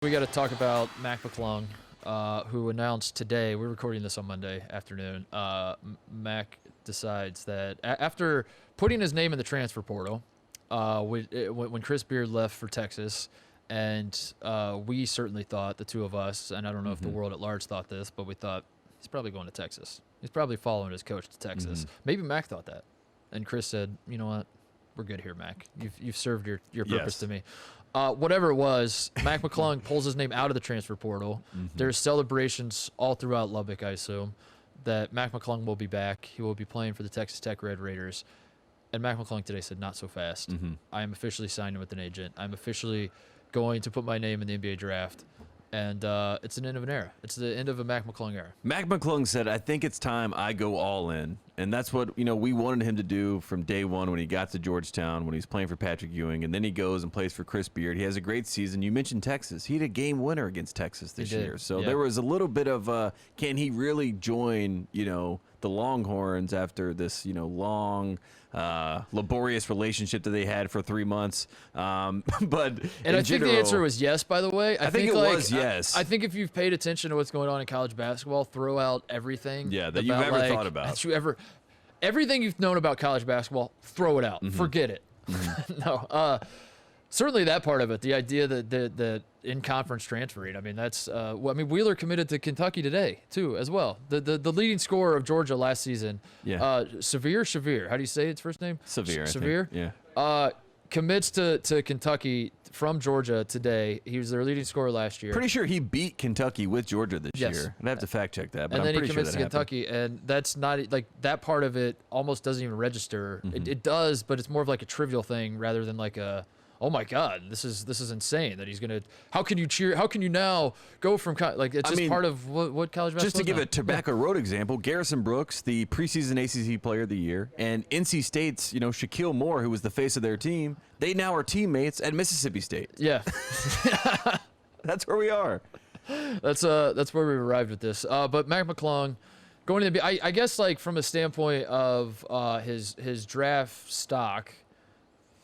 We got to talk about Mac McClung, who announced today, we're recording this on Monday afternoon, Mac decides that after putting his name in the transfer portal, when Chris Beard left for Texas, and we certainly thought, the two of us, and I don't know if the world at large thought this, but we thought, he's probably going to Texas. He's probably following his coach to Texas. Maybe Mac thought that. And Chris said, you know what? We're good here, Mac. You've served your purpose to me. Whatever it was, Mac McClung pulls his name out of the transfer portal. There's celebrations all throughout Lubbock, I assume, that Mac McClung will be back. He will be playing for the Texas Tech Red Raiders. And Mac McClung today said, not so fast. I am officially signing with an agent. I'm officially going to put my name in the NBA draft. And it's an end of an era. It's the end of a Mac McClung era. Mac McClung said, I think it's time I go all in. And that's what, we wanted him to do from day one when he got to Georgetown, when he was playing for Patrick Ewing. And then he goes and plays for Chris Beard. He has a great season. You mentioned Texas. He had a game winner against Texas this year. So there was a little bit of, can he really join, the Longhorns after this, long, laborious relationship that they had for 3 months. But I think the answer was yes, by the way. I think it was yes. I think if you've paid attention to what's going on in college basketball, throw out everything. That you've ever thought about. Everything you've known about college basketball, throw it out. Forget it. No. Certainly that part of it, the idea that in-conference transferring. I mean, that's Wheeler committed to Kentucky today too, as well. The leading scorer of Georgia last season, Shavier. How do you say his first name? Shavier. Yeah. Commits to Kentucky from Georgia today. He was their leading scorer last year. Pretty sure he beat Kentucky with Georgia this year. I'd have to fact check that, but and I'm then pretty he commits sure that to Kentucky, and that's not like that part of it. Almost doesn't even register. It does, but it's more of like a trivial thing rather than like a, oh my God, this is insane that he's gonna. How can you cheer? How can you now go from like it's just part of what college basketball. Just to give a Tobacco Road example, Garrison Brooks, the preseason ACC Player of the Year, and NC State's Shaquille Moore, who was the face of their team, they now are teammates at Mississippi State. Yeah, that's where we are. That's where we arrived with this. But Mac McClung going to the I guess like from a standpoint of his draft stock.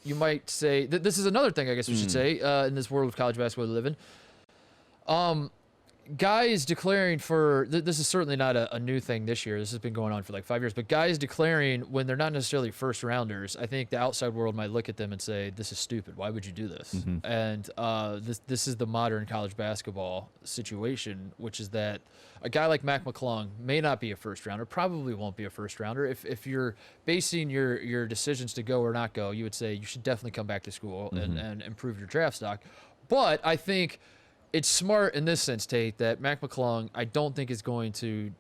You might say this is another thing I guess we should say in this world of college basketball we live in. Guys declaring for this is certainly not a new thing this year. This has been going on for like 5 years. But guys declaring when they're not necessarily first rounders, I think the outside world might look at them and say, "This is stupid. Why would you do this?" And this is the modern college basketball situation, which is that a guy like Mac McClung may not be a first rounder, probably won't be a first rounder. If you're basing your decisions to go or not go, you would say you should definitely come back to school and improve your draft stock. But I think it's smart in this sense, Tate, that Mac McClung, I don't think is going to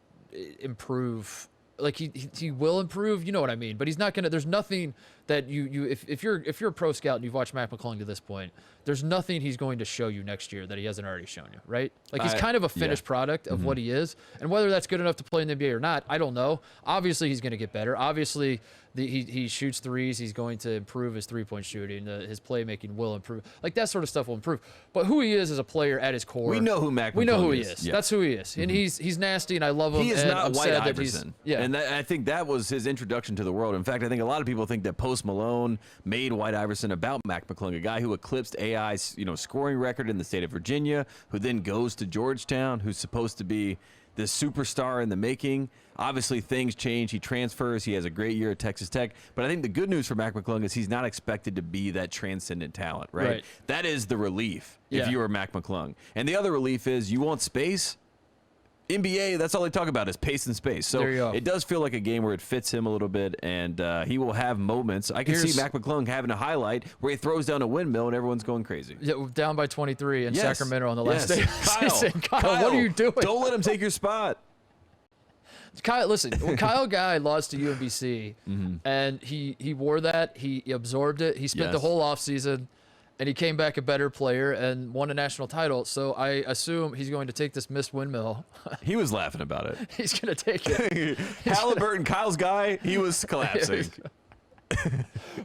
improve. Like he will improve, you know what I mean. But he's not gonna. There's nothing that if you're a pro scout and you've watched Mac McClung to this point, there's nothing he's going to show you next year that he hasn't already shown you, right? Like he's kind of a finished product of what he is, and whether that's good enough to play in the NBA or not, I don't know. Obviously, he's going to get better. Obviously, he shoots threes. He's going to improve his three-point shooting. His playmaking will improve. Like that sort of stuff will improve. But who he is as a player at his core, we know who Mac McClung is. We know who he is. Yeah. That's who he is, and he's nasty, and I love him. He is and not I'm White sad Iverson. And I think that was his introduction to the world. In fact, I think a lot of people think that Post Malone made White Iverson about Mac McClung, a guy who eclipsed AI's scoring record in the state of Virginia, who then goes to Georgetown, who's supposed to be this superstar in the making. Obviously, things change. He transfers. He has a great year at Texas Tech. But I think the good news for Mac McClung is he's not expected to be that transcendent talent, right? That is the relief if you are Mac McClung. And the other relief is you want space. NBA, that's all they talk about is pace and space. So it does feel like a game where it fits him a little bit, and he will have moments. I can see Mac McClung having a highlight where he throws down a windmill and everyone's going crazy. Yeah, down by 23 in Sacramento on the last day. Kyle, what are you doing? Don't let him take your spot. Kyle, listen, when Kyle Guy lost to UMBC, and he wore that, he absorbed it. He spent the whole offseason, and he came back a better player and won a national title. So I assume he's going to take this missed windmill. He was laughing about it. He's going to take it. Halliburton, Kyle's guy, he was collapsing.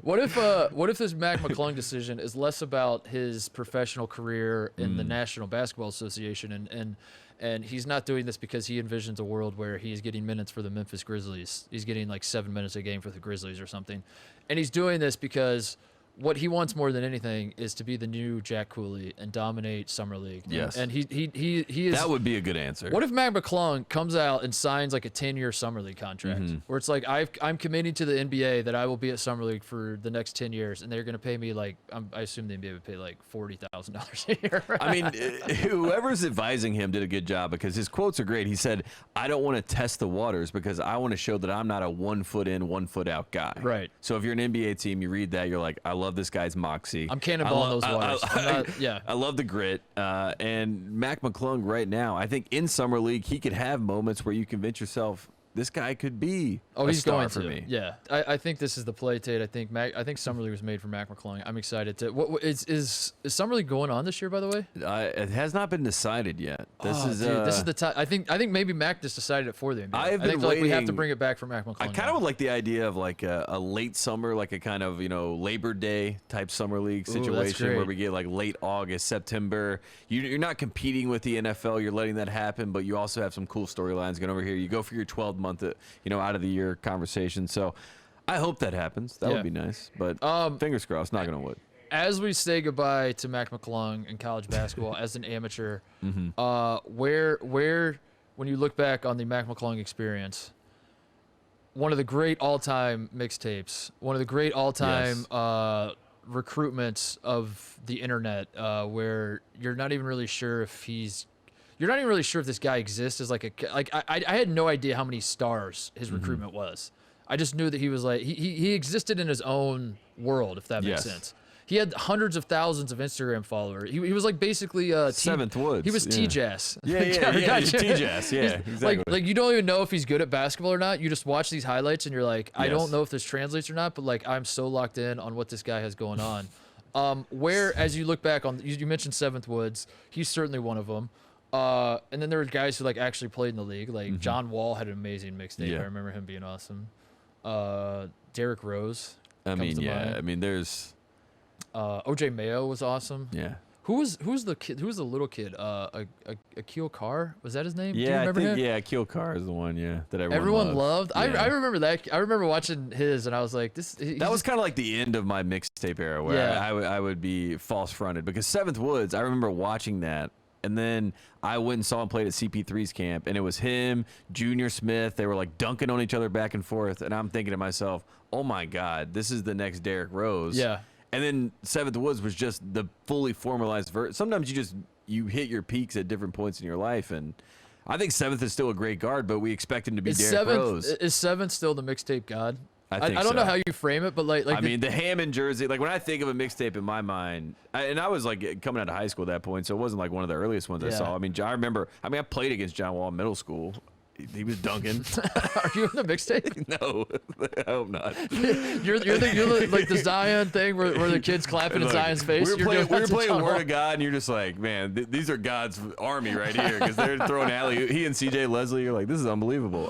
What if this Mac McClung decision is less about his professional career in the National Basketball Association and he's not doing this because he envisions a world where he's getting minutes for the Memphis Grizzlies. He's getting like 7 minutes a game for the Grizzlies or something. And he's doing this because what he wants more than anything is to be the new Jack Cooley and dominate Summer League. Yes. And he is. That would be a good answer. What if Mac McClung comes out and signs like a 10-year Summer League contract, where it's like I'm committing to the NBA that I will be at Summer League for the next 10 years, and they're going to pay me like I assume the NBA would pay like $40,000 a year. I mean, whoever's advising him did a good job because his quotes are great. He said, "I don't want to test the waters because I want to show that I'm not a 1 foot in, 1 foot out guy." Right. So if you're an NBA team, you read that, you're like, "I love this guy's moxie. I'm cannonballing those waters." I love the grit. And Mac McClung right now, I think in Summer League, he could have moments where you convince yourself this guy could be a star for me. Yeah, I think this is the play, Tate. I think Summer League was made for Mac McClung. I'm excited to. What is Summer League going on this year? By the way, it has not been decided yet. This is the time. I think maybe Mac just decided it for the NBA. I think like we have to bring it back for Mac McClung. I kind of would like the idea of like a late summer, like a kind of Labor Day type Summer League situation where we get like late August, September. You're not competing with the NFL. You're letting that happen, but you also have some cool storylines going over here. You go for your 12-month, out of the year conversation. So I hope that happens. That would be nice. But fingers crossed, not going to wood. As we say goodbye to Mac McClung in college basketball as an amateur, where when you look back on the Mac McClung experience, one of the great all-time mixtapes, one of the great all-time recruitments of the internet, where you're not even really sure if this guy exists as I had no idea how many stars his recruitment was. I just knew that he was like he existed in his own world, if that makes sense. He had hundreds of thousands of Instagram followers. He was like basically Seventh Woods. He was T-Jazz. T-Jazz. Yeah, exactly. Like you don't even know if he's good at basketball or not. You just watch these highlights and you're like, I don't know if this translates or not, but like I'm so locked in on what this guy has going on. Where as you look back on, you mentioned Seventh Woods. He's certainly one of them. And then there were guys who like actually played in the league. Like John Wall had an amazing mixtape. Yeah. I remember him being awesome. Derrick Rose. I mean, there's OJ Mayo was awesome. Yeah. Who's the kid? Who's the little kid? Akil Carr, was that his name? Yeah, do you remember him? Yeah, Akil Carr is the one. Yeah, that everyone loved. Yeah. I remember that. I remember watching his, and I was like, this. That was kind of like the end of my mixtape era, where I would be false fronted because Seventh Woods. I remember watching that. And then I went and saw him play at CP3's camp, and it was him, Junior Smith. They were like dunking on each other back and forth, and I'm thinking to myself, "Oh my God, this is the next Derrick Rose." Yeah. And then Seventh Woods was just the fully formalized version. Sometimes you hit your peaks at different points in your life, and I think Seventh is still a great guard, but we expect him to be Derrick Rose. Is Seventh still the mixtape god? I don't know how you frame it, but like I mean, the Hammond jersey. Like when I think of a mixtape in my mind, and I was like coming out of high school at that point, so it wasn't like one of the earliest ones I saw. I mean, I remember. I mean, I played against John Wall in middle school. He was dunking. Are you in the mixtape? No, I hope not. You're like the Zion thing where the kids clapping in Zion's face. We were playing Word of God, and you're just like, man, these are God's army right here because they're throwing alley. He and CJ Leslie, you're like, this is unbelievable.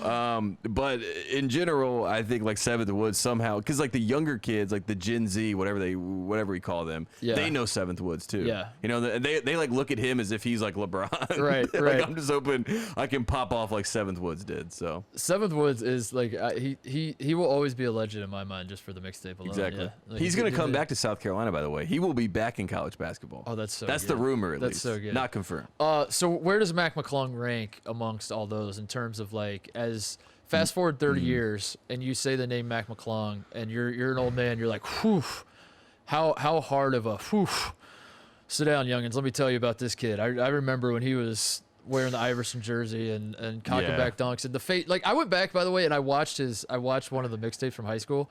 But in general, I think like Seventh Woods somehow, because like the younger kids, like the Gen Z, whatever we call them, they know Seventh Woods too. Yeah. They like look at him as if he's like LeBron. Right. Like I'm just hoping I can pop off like Seventh Woods did. So Seventh Woods is like he will always be a legend in my mind just for the mixtape alone. Exactly. Yeah. Like, he's going to come back to South Carolina, by the way. He will be back in college basketball. Oh, that's good. The rumor, at least. That's so good. Not confirmed. So where does Mac McClung rank amongst all those in terms of like as fast forward 30 years and you say the name Mac McClung and you're an old man, you're like, whew, how hard of a whew. Sit down, youngins. Let me tell you about this kid. I remember when he was wearing the Iverson jersey and cocking back dunks and the fate. Like I went back, by the way, and I watched one of the mixtapes from high school.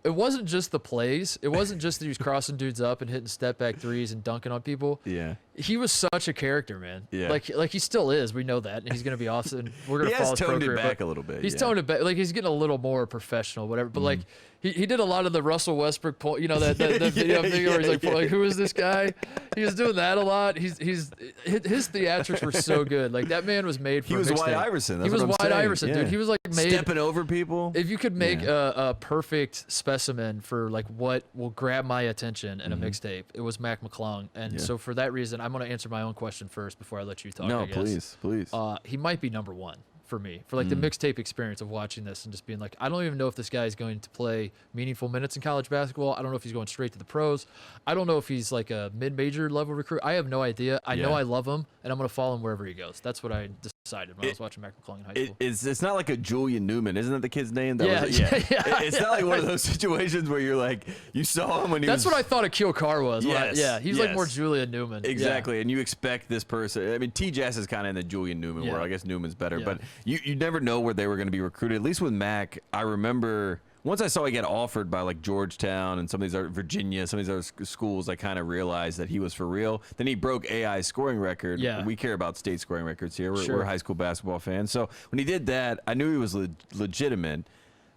It wasn't just the plays. It wasn't just that he was crossing dudes up and hitting step back threes and dunking on people. Yeah. He was such a character, man. Yeah. Like he still is. We know that, and he's gonna be awesome. We're gonna follow his toned program, it back a little bit. He's toned it back. Like he's getting a little more professional, whatever. But like he did a lot of the Russell Westbrook, that video where he's like, who is this guy? He was doing that a lot. His theatrics were so good. Like that man was made for. He was White Iverson. He was White Iverson, dude. He was like made stepping over people. If you could make a perfect specimen for like what will grab my attention in a mixtape, it was Mac McClung. And so for that reason, I'm gonna answer my own question first before I let you talk. No, please. He might be number one for me, for like the mixtape experience of watching this and just being like, I don't even know if this guy is going to play meaningful minutes in college basketball. I don't know if he's going straight to the pros. I don't know if he's like a mid-major level recruit. I have no idea. I know I love him, and I'm going to follow him wherever he goes. That's what I decided when I was watching Mac McClung in high school. It's not like a Julian Newman. Isn't that the kid's name? Yeah. It's not like one of those situations where you're like, you saw him when he was... That's what I thought Akil Carr was. He's like more Julian Newman. Exactly, and you expect this person... I mean, T-Jazz is kind of in the Julian Newman world. I guess Newman's better, but you never know where they were going to be recruited. At least with Mac, I remember... Once I saw he got offered by like Georgetown and some of these other Virginia, some of these other schools, I kind of realized that he was for real. Then he broke AI's scoring record. Yeah. We care about state scoring records here. We're high school basketball fans. So when he did that, I knew he was legitimate.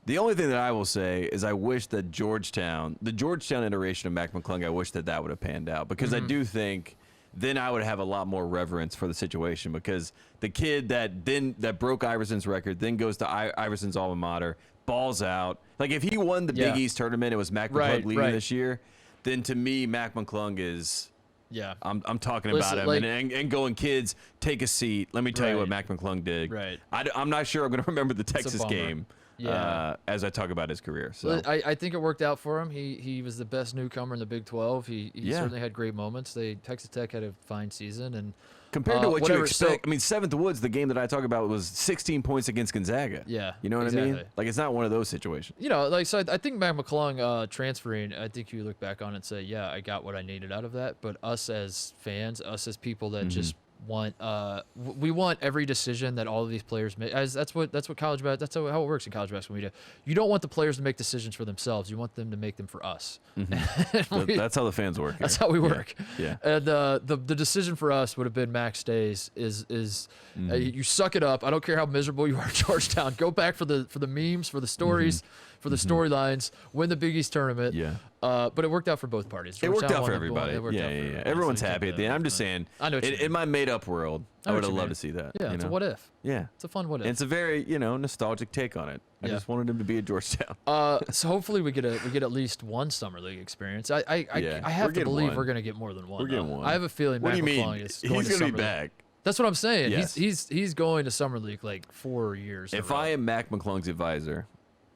The only thing that I will say is I wish that the Georgetown iteration of Mac McClung, I wish that would have panned out, because I do think then I would have a lot more reverence for the situation, because the kid that broke Iverson's record then goes to Iverson's alma mater, balls out. Like if he won the Big East tournament, it was Mac McClung leading this year, then to me Mac McClung is I'm talking about him, like, and going, kids, take a seat. Let me tell you what Mac McClung did. I'm not sure I'm going to remember the Texas game as I talk about his career. So well, I think it worked out for him. He was the best newcomer in the Big 12. He certainly had great moments. Texas Tech had a fine season, and compared to what you expect, I mean, Seventh Woods, the game that I talk about, was 16 points against Gonzaga. Yeah, you know what I mean? Like, it's not one of those situations. You know, like, so I think Mac McClung transferring, I think you look back on it and say, yeah, I got what I needed out of that. But us as fans, us as people that just want, we want every decision that all of these players make. That's what college basketball, that's how it works in college basketball media. You don't want the players to make decisions for themselves. You want them to make them for us. That's how the fans work. That's how we work. Yeah. And the decision for us would have been Mac stays. You suck it up. I don't care how miserable you are at Georgetown. Go back for the memes, for the stories, for the storylines. Win the Big East tournament. Yeah. But it worked out for both parties. It worked out for everybody. Everyone's happy at the end. I'm just saying. I know. In my made-up world, I would have loved to see that. Yeah, it's a what if. Yeah, it's a fun what if. And it's a very nostalgic take on it. I just wanted him to be at Georgetown. So hopefully we get at least one summer league experience. I have to believe we're gonna get more than one. We're getting one. I have a feeling Mac McClung is going to summer be back. League. That's what I'm saying. Yes. He's going to summer league like 4 years. If I am Mac McClung's advisor,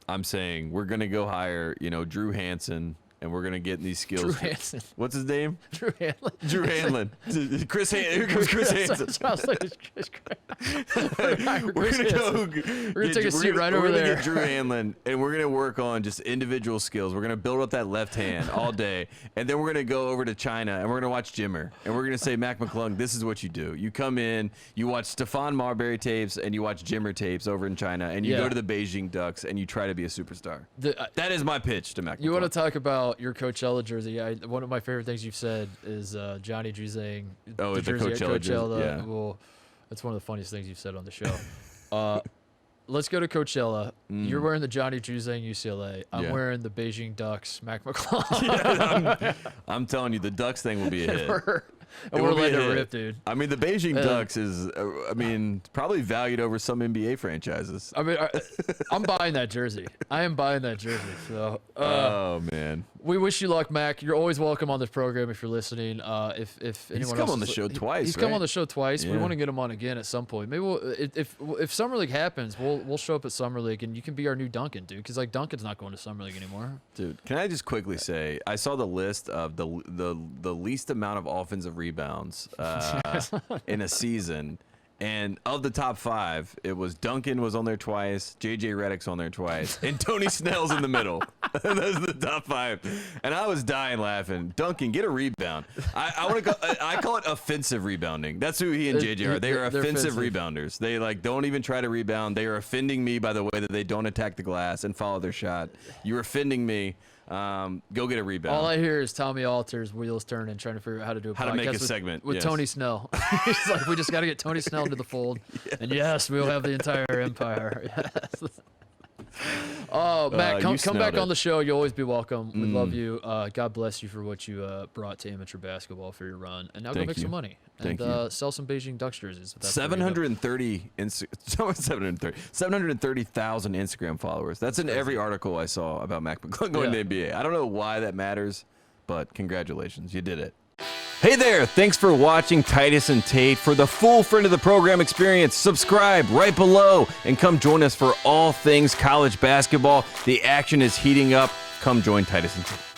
I'm saying we're gonna go hire Drew Hansen. And we're gonna get in these skills. Drew Hansen. What's his name? Drew Hanlon. Drew Hanlon. Chris Hansen. Here comes Chris Hansen. We're gonna take a seat right over there. We're gonna get Drew Hanlon, and we're gonna work on just individual skills. We're gonna build up that left hand all day, and then we're gonna go over to China, and we're gonna watch Jimmer, and we're gonna say, Mac McClung, this is what you do. You come in, you watch Stephon Marbury tapes, and you watch Jimmer tapes over in China, and you go to the Beijing Ducks, and you try to be a superstar. That is my pitch to Mac McClung. You want to talk about your Coachella jersey? One of my favorite things you've said is Johnny Juzang. Oh, the Coachella jersey. Yeah. Well, that's one of the funniest things you've said on the show. Let's go to Coachella. You're wearing the Johnny Juzang UCLA. I'm wearing the Beijing Ducks Mac McClung. I'm telling you, the Ducks thing will be a hit. We're letting it rip, dude. I mean, the Beijing Ducks is, probably valued over some NBA franchises. I mean, I'm buying that jersey. I am buying that jersey. So, oh man, we wish you luck, Mac. You're always welcome on this program if you're listening. If anyone he's come on the show twice. He's come on the show twice. We want to get him on again at some point. Maybe if Summer League happens, we'll show up at Summer League and you can be our new Duncan, dude. Because like Duncan's not going to Summer League anymore. Dude, can I just quickly say I saw the list of the least amount of offensive rebounds in a season, and of the top 5, it was Duncan was on there twice, JJ Redick's on there twice, and Tony Snell's in the middle. Those are the top 5, and I was dying laughing. Duncan, get a rebound. I want to go. I call it offensive rebounding. That's who he and JJ are. They are offensive rebounders. They don't even try to rebound. They are offending me by the way that they don't attack the glass and follow their shot. You're offending me. Go get a rebound. All I hear is Tommy Alter's wheels turning, trying to figure out how to do a how to make a segment with Tony Snell. He's like, we just got to get Tony Snell into the fold, and yes, we'll have the entire empire. Yes. Oh, Matt, come back on the show. You'll always be welcome. We love you. God bless you for what you brought to amateur basketball for your run, and now go make some money and sell some Beijing Ducks jerseys. 730,000 Instagram followers. That's in every article I saw about Mac McClung going to the NBA. I don't know why that matters, but congratulations, you did it. Hey there, thanks for watching Titus and Tate. For the full friend of the program experience, subscribe right below and come join us for all things college basketball. The action is heating up. Come join Titus and Tate.